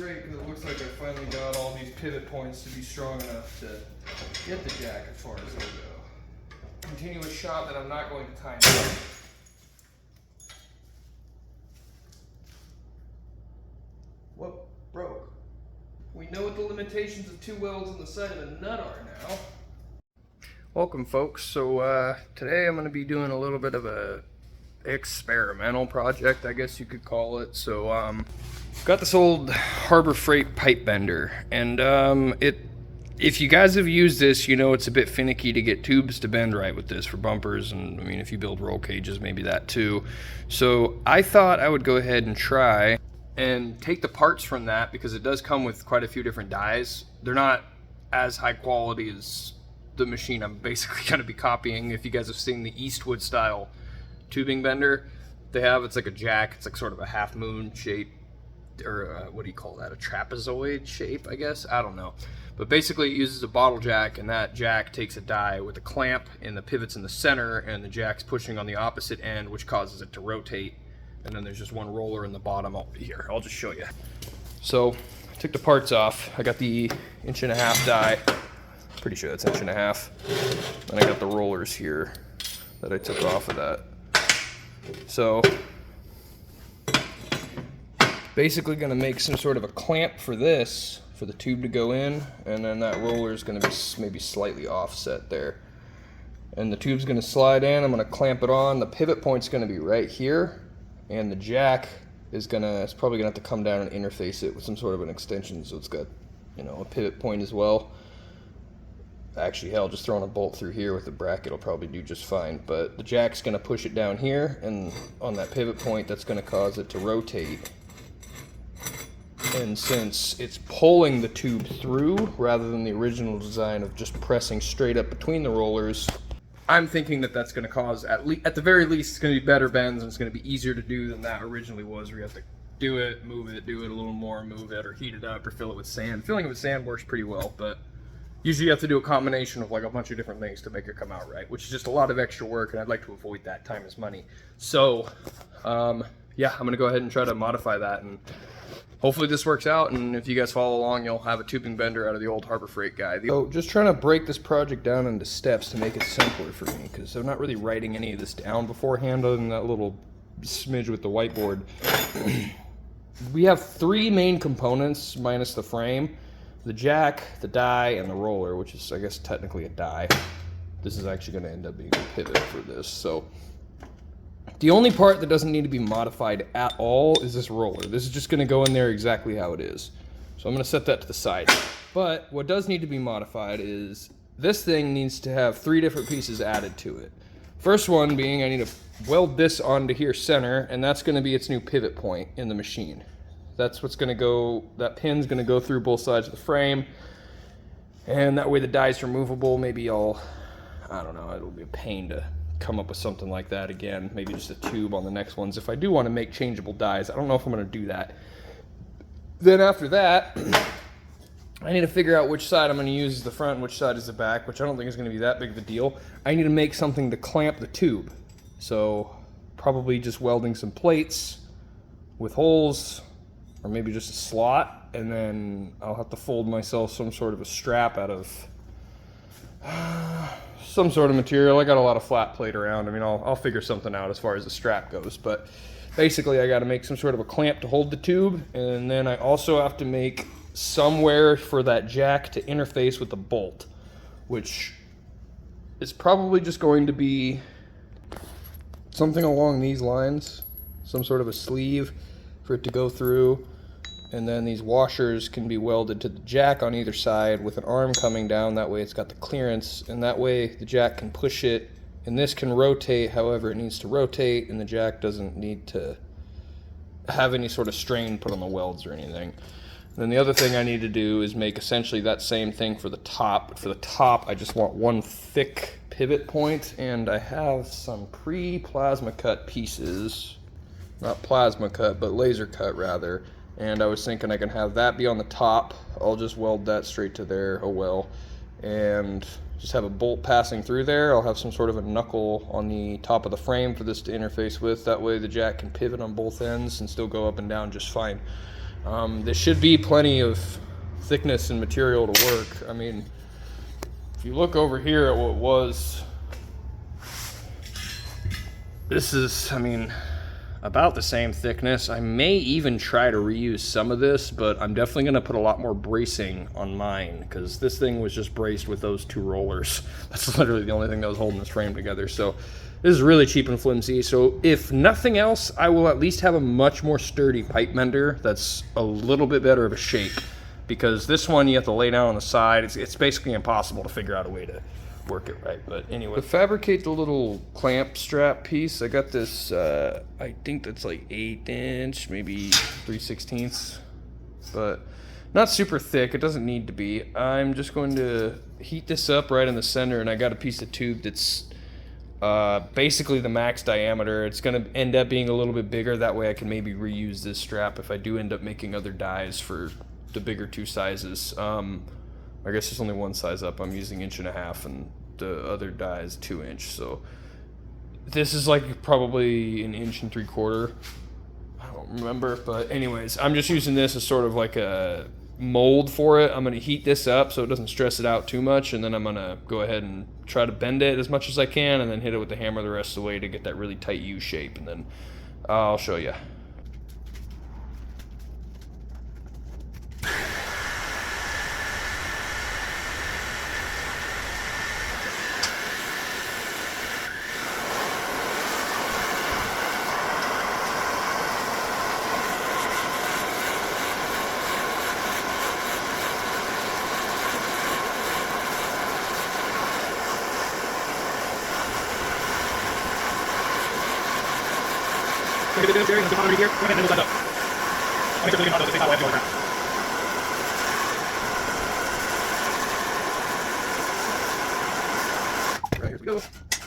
great because it looks like I finally got all these pivot points to be strong enough to get the jack as far as it'll go. Continuous shot that I'm not going to time out. What broke? We know what the limitations of 2 welds in the side of a nut are now. Welcome folks. So today I'm going to be doing a little bit of a experimental project, I guess you could call it. So got this old Harbor Freight pipe bender, and if you guys have used this, you know it's a bit finicky to get tubes to bend right with this for bumpers, and I mean if you build roll cages, maybe that too. So I thought I would go ahead and try and take the parts from that, because it does come with quite a few different dies. They're not as high quality as the machine I'm basically going to be copying. If you guys have seen the Eastwood style tubing bender they have, it's like a jack, it's like sort of a half moon shape, or what do you call that, a trapezoid shape, I guess, I don't know. But basically it uses a bottle jack, and that jack takes a die with a clamp and the pivots in the center, and the jack's pushing on the opposite end, which causes it to rotate. And then there's just one roller in the bottom. Here, I'll just show you. So I took the parts off. I got the 1.5" die, pretty sure that's 1.5". Then I got the rollers here that I took off of that. So basically gonna make some sort of a clamp for this, for the tube to go in, and then that roller is gonna be maybe slightly offset there. And the tube's gonna slide in, I'm gonna clamp it on. The pivot point's gonna be right here, and the jack is it's probably gonna have to come down and interface it with some sort of an extension, so it's got, you know, a pivot point as well. Actually, hell, just throwing a bolt through here with the bracket will probably do just fine. But the jack's gonna push it down here, and on that pivot point, that's gonna cause it to rotate. And since it's pulling the tube through rather than the original design of just pressing straight up between the rollers, I'm thinking that that's going to cause, at the very least, it's going to be better bends, and it's going to be easier to do than that originally was, where you have to do it, move it, do it a little more, move it, or heat it up, or fill it with sand. Filling it with sand works pretty well, but usually you have to do a combination of like a bunch of different things to make it come out right, which is just a lot of extra work, and I'd like to avoid that. Time is money. So, yeah, I'm going to go ahead and try to modify that, and hopefully this works out, and if you guys follow along, you'll have a tubing bender out of the old Harbor Freight guy. So just trying to break this project down into steps to make it simpler for me, because I'm not really writing any of this down beforehand other than that little smidge with the whiteboard. We have 3 main components minus the frame: the jack, the die, and the roller, which is, I guess, technically a die. This is actually going to end up being a pivot for this. So the only part that doesn't need to be modified at all is this roller. This is just going to go in there exactly how it is. So I'm going to set that to the side. But what does need to be modified is this thing needs to have 3 different pieces added to it. First one being I need to weld this onto here center, and that's going to be its new pivot point in the machine. That's what's going to go, that pin's going to go through both sides of the frame, and that way the die's removable. Maybe I don't know, it'll be a pain to come up with something like that again. Maybe just a tube on the next ones if I do want to make changeable dies. I don't know if I'm going to do that. Then after that, I need to figure out which side I'm going to use as the front and which side is the back, which I don't think is going to be that big of a deal. I need to make something to clamp the tube, so probably just welding some plates with holes, or maybe just a slot, and then I'll have to fold myself some sort of a strap out of some sort of material. I got a lot of flat plate around. I mean, I'll figure something out as far as the strap goes, but basically I got to make some sort of a clamp to hold the tube, and then I also have to make somewhere for that jack to interface with the bolt, which is probably just going to be something along these lines, some sort of a sleeve for it to go through. And then these washers can be welded to the jack on either side with an arm coming down. That way it's got the clearance, and that way the jack can push it, and this can rotate however it needs to rotate, and the jack doesn't need to have any sort of strain put on the welds or anything. And then the other thing I need to do is make essentially that same thing for the top. But for the top, I just want one thick pivot point, and I have some pre-plasma cut pieces. Not plasma cut, but laser cut rather. And I was thinking I can have that be on the top. I'll just weld that straight to there, oh well, and just have a bolt passing through there. I'll have some sort of a knuckle on the top of the frame for this to interface with. That way the jack can pivot on both ends and still go up and down just fine. There should be plenty of thickness and material to work. I mean, if you look over here at what was, this is, I mean, about the same thickness. I may even try to reuse some of this, but I'm definitely going to put a lot more bracing on mine because this thing was just braced with those 2 rollers. That's literally the only thing that was holding this frame together. So this is really cheap and flimsy. So if nothing else, I will at least have a much more sturdy pipe mender that's a little bit better of a shape, because this one you have to lay down on the side. It's basically impossible to figure out a way to work it right. But anyway, to fabricate the little clamp strap piece, I got this, I think that's like 1/8 inch, maybe 3/16, but not super thick. It doesn't need to be. I'm just going to heat this up right in the center, and I got a piece of tube that's basically the max diameter. It's going to end up being a little bit bigger. That way I can maybe reuse this strap if I do end up making other dies for the bigger 2 sizes. I guess there's only one size up. I'm using 1.5 inch, and the other die is 2 inch. So this is like probably 1 3/4 inch. I don't remember, but anyways, I'm just using this as sort of like a mold for it. I'm going to heat this up so it doesn't stress it out too much, and then I'm going to go ahead and try to bend it as much as I can, and then hit it with the hammer the rest of the way to get that really tight U shape, and then I'll show you. We're going to do this here, and the here. Go ahead and move that up. I'll make sure it's really hot, so it's not wet all around. Right, here we go.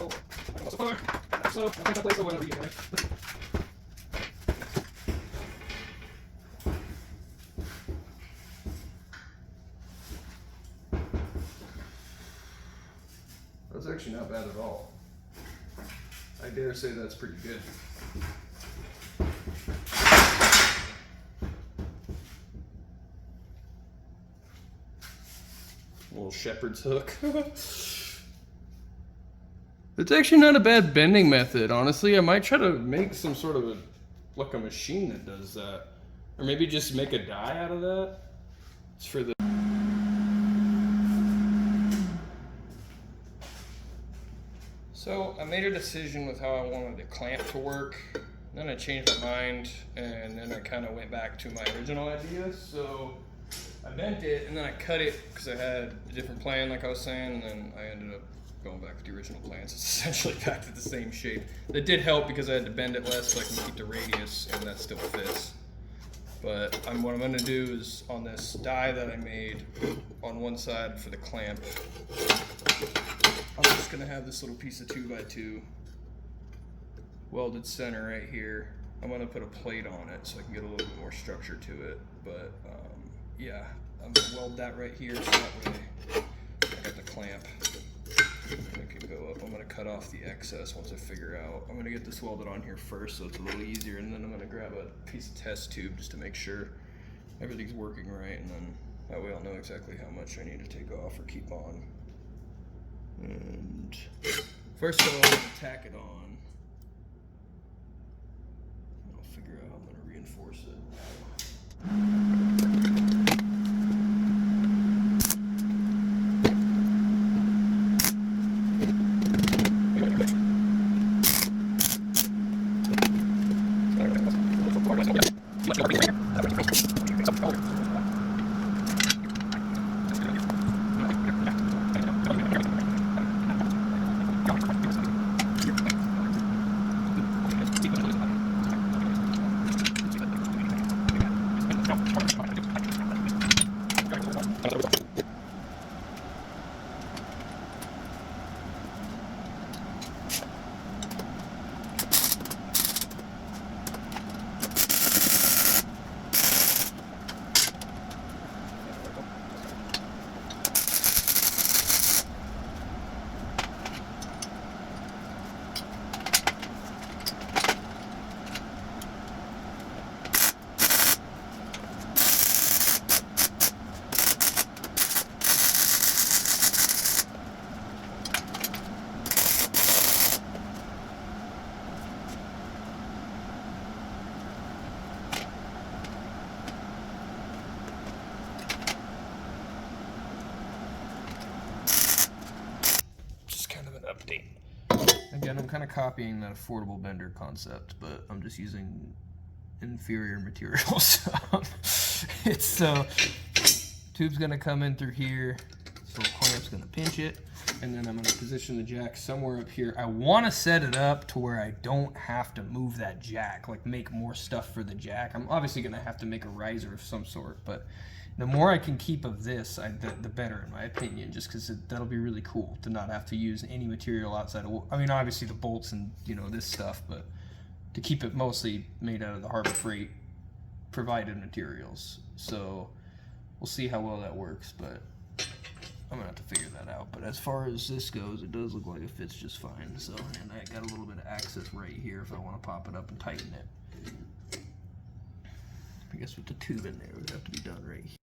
Oh, I'm so far. So, I think I'll place it whenever you get it. That's actually not bad at all. I dare say that's pretty good. Little shepherd's hook. It's actually not a bad bending method, honestly. I might try to make some sort of like a machine that does that. Or maybe just make a die out of that. It's for the... So I made a decision with how I wanted the clamp to work. Then I changed my mind, and then I kind of went back to my original idea. So I bent it, and then I cut it because I had a different plan, like I was saying, and then I ended up going back with the original plan. So it's essentially back to the same shape. That did help because I had to bend it less so I can keep the radius, and that still fits. But what I'm going to do is on this die that I made on one side for the clamp, I'm just going to have this little piece of 2x2 welded center right here. I'm going to put a plate on it so I can get a little bit more structure to it. But yeah, I'm going to weld that right here so that way I got the clamp. It can go up. I'm going to cut off the excess once I figure out. I'm going to get this welded on here first so it's a little easier, and then I'm going to grab a piece of test tube just to make sure everything's working right, and then that way I'll know exactly how much I need to take off or keep on. And first of all, I'm going to tack it on. I'll figure out how I'm going to reinforce it. Again, I'm kind of copying that affordable bender concept, but I'm just using inferior materials. It's tube's gonna come in through here, so the clamp's gonna pinch it, and then I'm gonna position the jack somewhere up here. I want to set it up to where I don't have to move that jack, like make more stuff for the jack. I'm obviously gonna have to make a riser of some sort, but the more I can keep of this, the better, in my opinion, just because that'll be really cool to not have to use any material outside of, I mean, obviously the bolts and, you know, this stuff, but to keep it mostly made out of the Harbor Freight provided materials. So we'll see how well that works, but I'm gonna have to figure that out. But as far as this goes, it does look like it fits just fine. So, and I got a little bit of access right here if I want to pop it up and tighten it. I guess with the tube in there, it would have to be done right here.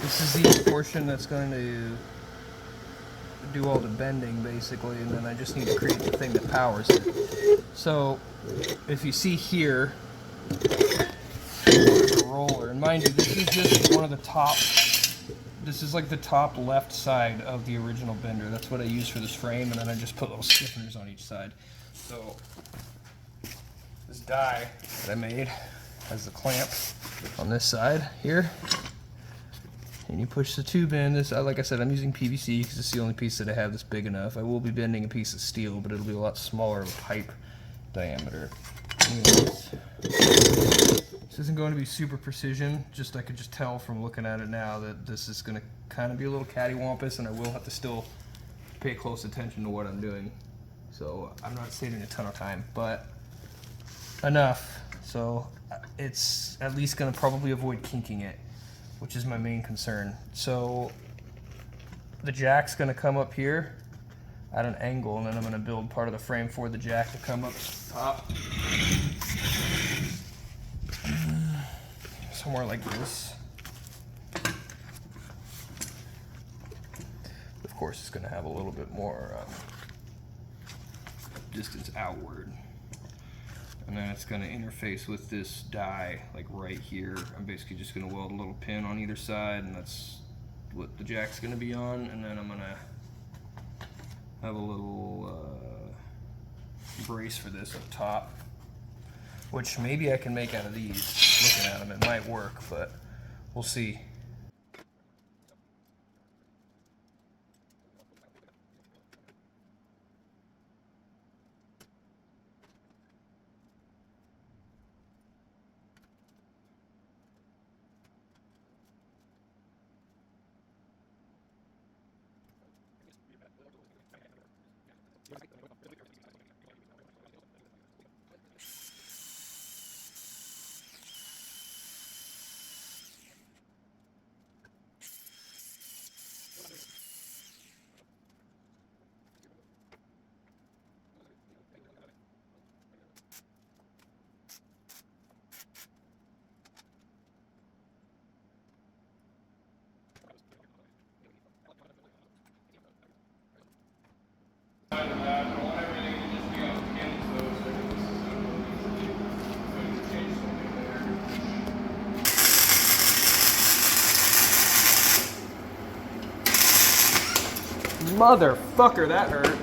This is the portion that's going to do all the bending, basically, and then I just need to create the thing that powers it. So, if you see here, the roller, and mind you, this is just one of the top, this is like the top left side of the original bender. That's what I use for this frame, and then I just put little stiffeners on each side. So, this die that I made has the clamp on this side here. And you push the tube in. This, like I said, I'm using PVC because it's the only piece that I have that's big enough. I will be bending a piece of steel, but it'll be a lot smaller of a pipe diameter. Anyways, this isn't going to be super precision. Just I could just tell from looking at it now that this is going to kind of be a little cattywampus, and I will have to still pay close attention to what I'm doing. So I'm not saving a ton of time, but enough. So it's at least going to probably avoid kinking it, which is my main concern. So the jack's gonna come up here at an angle, and then I'm gonna build part of the frame for the jack to come up top. Somewhere like this. Of course, it's gonna have a little bit more distance outward. And then it's going to interface with this die, like right here. I'm basically just going to weld a little pin on either side, and that's what the jack's going to be on. And then I'm going to have a little brace for this up top, which maybe I can make out of these. Looking at them, it might work, but we'll see. Motherfucker, that hurt.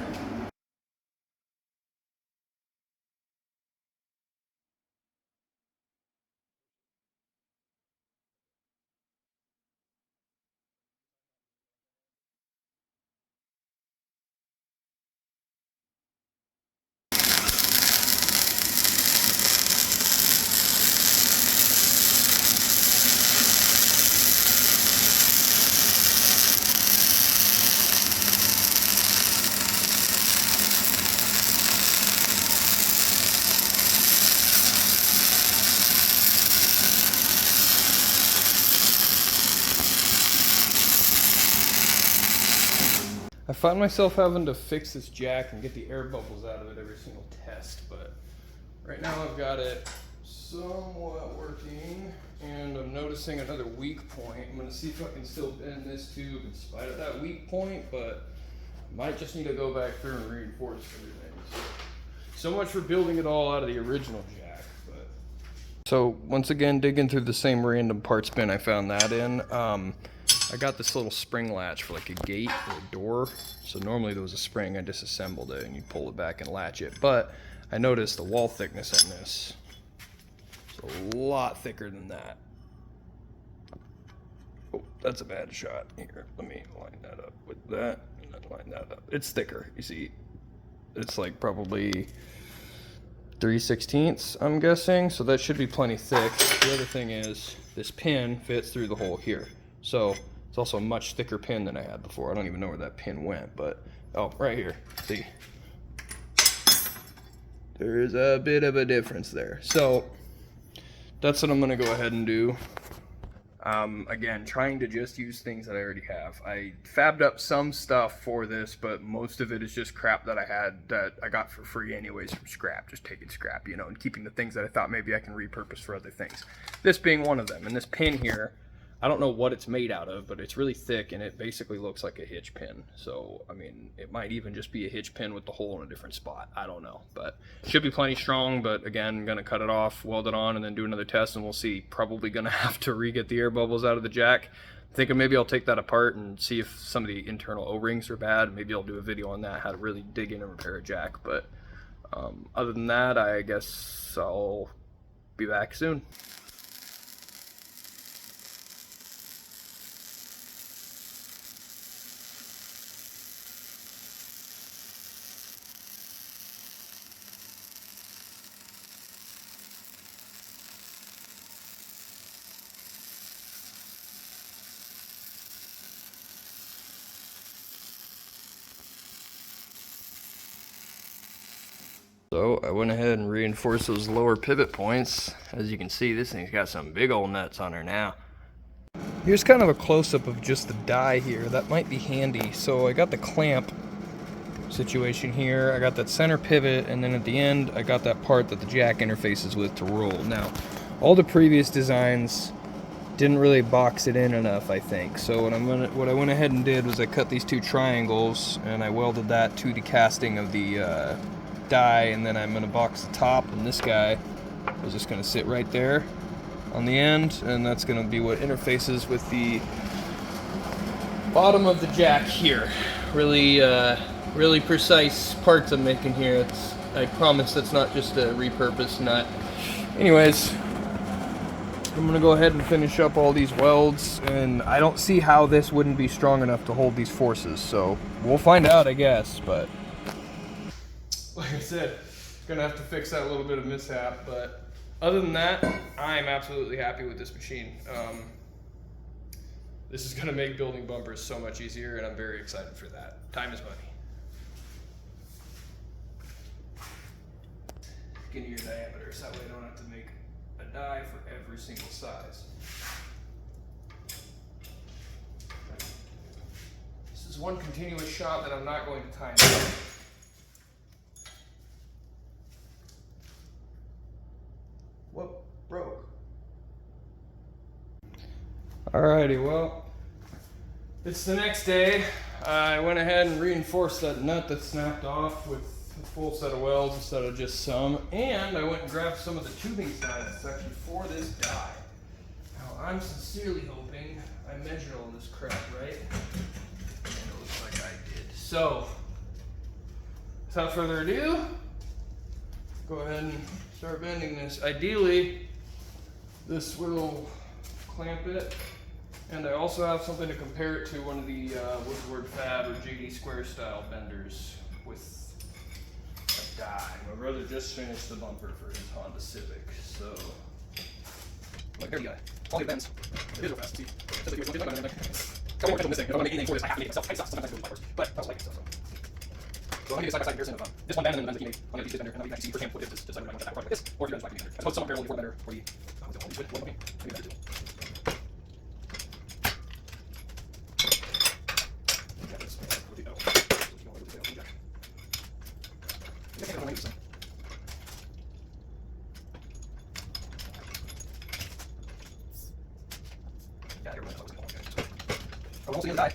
I find myself having to fix this jack and get the air bubbles out of it every single test, but right now I've got it somewhat working, and I'm noticing another weak point. I'm going to see if I can still bend this tube in spite of that weak point, but I might just need to go back through and reinforce everything. So much for building it all out of the original jack. But so once again, digging through the same random parts bin I found that in. I got this little spring latch for like a gate or a door. So normally there was a spring, I disassembled it and you pull it back and latch it. But I noticed the wall thickness on this is a lot thicker than that. Oh, that's a bad shot. Here, let me line that up with that and then line that up. It's thicker, you see. It's like probably 3/16, I'm guessing. So that should be plenty thick. The other thing is this pin fits through the hole here. So it's also a much thicker pin than I had before. I don't even know where that pin went, but oh, right here. See, there's a bit of a difference there. So that's what I'm gonna go ahead and do. Again, trying to just use things that I already have. I fabbed up some stuff for this, but most of it is just crap that I had that I got for free anyways from scrap. Just taking scrap, you know, and keeping the things that I thought maybe I can repurpose for other things. This being one of them. And this pin here, I don't know what it's made out of, but it's really thick and it basically looks like a hitch pin. So, I mean, it might even just be a hitch pin with the hole in a different spot. I don't know, but should be plenty strong. But again, gonna cut it off, weld it on, and then do another test and we'll see. Probably gonna have to re-get the air bubbles out of the jack. Thinking maybe I'll take that apart and see if some of the internal O-rings are bad. Maybe I'll do a video on that, how to really dig in and repair a jack. But other than that, I guess I'll be back soon. So I went ahead and reinforced those lower pivot points. As you can see, this thing's got some big old nuts on her now. Here's kind of a close-up of just the die here. That might be handy. So I got the clamp situation here. I got that center pivot, and then at the end, I got that part that the jack interfaces with to roll. Now, all the previous designs didn't really box it in enough, I think. So what I went ahead and did was I cut these two triangles, and I welded that to the casting of the die, and then I'm going to box the top, and this guy is just going to sit right there on the end, and that's going to be what interfaces with the bottom of the jack here. Really precise parts I'm making here. I promise that's not just a repurposed nut. Anyways, I'm going to go ahead and finish up all these welds, and I don't see how this wouldn't be strong enough to hold these forces, so we'll find out, I guess. But like I said, gonna have to fix that little bit of mishap, but other than that, I'm absolutely happy with this machine. This is gonna make building bumpers so much easier, and I'm very excited for that. Time is money. Skinnier diameters, that way I don't have to make a die for every single size. This is one continuous shot that I'm not going to time out. Whoop, broke. Alrighty, well, it's the next day. I went ahead and reinforced that nut that snapped off with a full set of welds instead of just some, and I went and grabbed some of the tubing size section for this die. Now, I'm sincerely hoping I measured all this crap right, and it looks like I did. So, without further ado, go ahead and start bending this. Ideally, this will clamp it, and I also have something to compare it to, one of the Woodward Fab or JD Square style benders with a die. My brother just finished the bumper for his Honda Civic, so like there you go. Quality bends. It is real fast. See, just like you were talking about, couple more this thing. If I'm gonna make anything for this, I have to make it myself. I sometimes I do it first, but I also like it so. So I'm gonna do a side-by-side comparison of this one bend and then the bend that he made. I'm gonna use this bender, and I'll be back to see firsthand what it is to decide whether I want that project like this, or if you guys like the bender. I suppose some comparable before the bender, or the maybe better too. I won't see him die.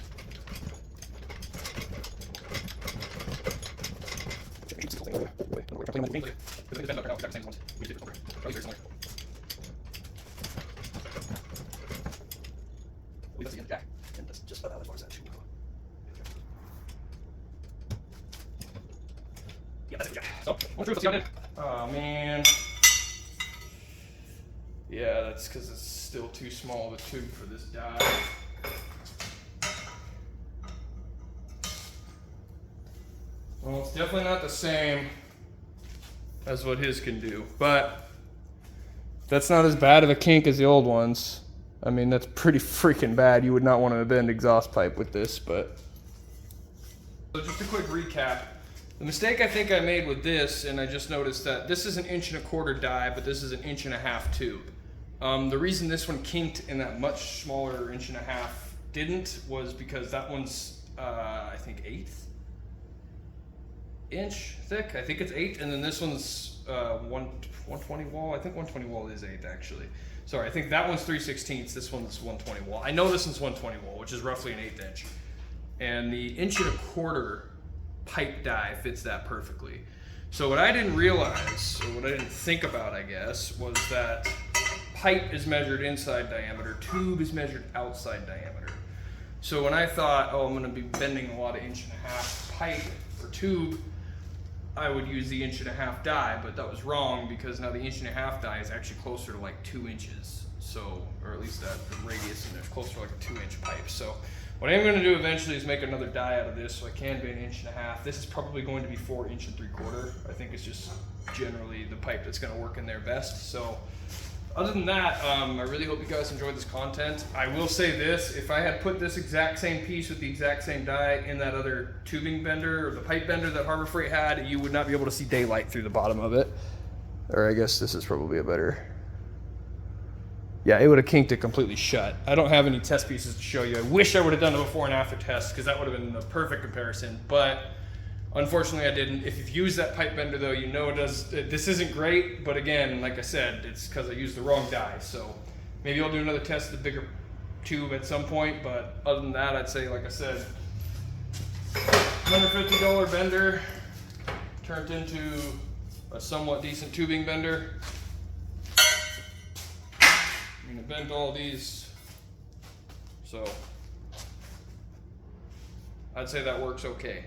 Oh man. Yeah, that's because it's still too small of a tube for this die. Well, it's definitely not the same as what his can do, but that's not as bad of a kink as the old ones. I mean, that's pretty freaking bad. You would not want to bend exhaust pipe with this, but. So just a quick recap. The mistake I think I made with this, and I just noticed that this is an 1.25 inch die, but this is an 1.5 inch tube. The reason this one kinked and that much smaller 1.5 inch didn't was because that one's, I think 1/8 inch thick. I think it's 8, and then this one's 120 wall. I think 120 wall is 8 actually. Sorry, I think that one's 3/16. This one's 120 wall. I know this one's 120 wall, which is roughly an 1/8 inch. And the 1.25 inch pipe die fits that perfectly. So what I didn't realize, or what I didn't think about, I guess, was that pipe is measured inside diameter, tube is measured outside diameter. So when I thought, oh, I'm gonna be bending a lot of 1.5 inch pipe or tube, I would use the 1.5 inch die, but that was wrong because now the 1.5 inch die is actually closer to like 2 inches. So, or at least that the radius, and it's closer to like a 2 inch pipe. So what I'm gonna do eventually is make another die out of this so I can be 1.5 inch. This is probably going to be 4 3/4 inches. I think it's just generally the pipe that's gonna work in there best. So other than that, I really hope you guys enjoyed this content. I will say this, if I had put this exact same piece with the exact same die in that other tubing bender or the pipe bender that Harbor Freight had, you would not be able to see daylight through the bottom of it. Or I guess this is probably a better. Yeah, it would have kinked it completely shut. I don't have any test pieces to show you. I wish I would have done a before and after test because that would have been the perfect comparison, but unfortunately I didn't. If you've used that pipe bender though, you know it does. This isn't great, but again, like I said, it's because I used the wrong die. So maybe I'll do another test of the bigger tube at some point, but other than that, I'd say, like I said, $150 bender turned into a somewhat decent tubing bender. I'm gonna bend all these, so I'd say that works okay.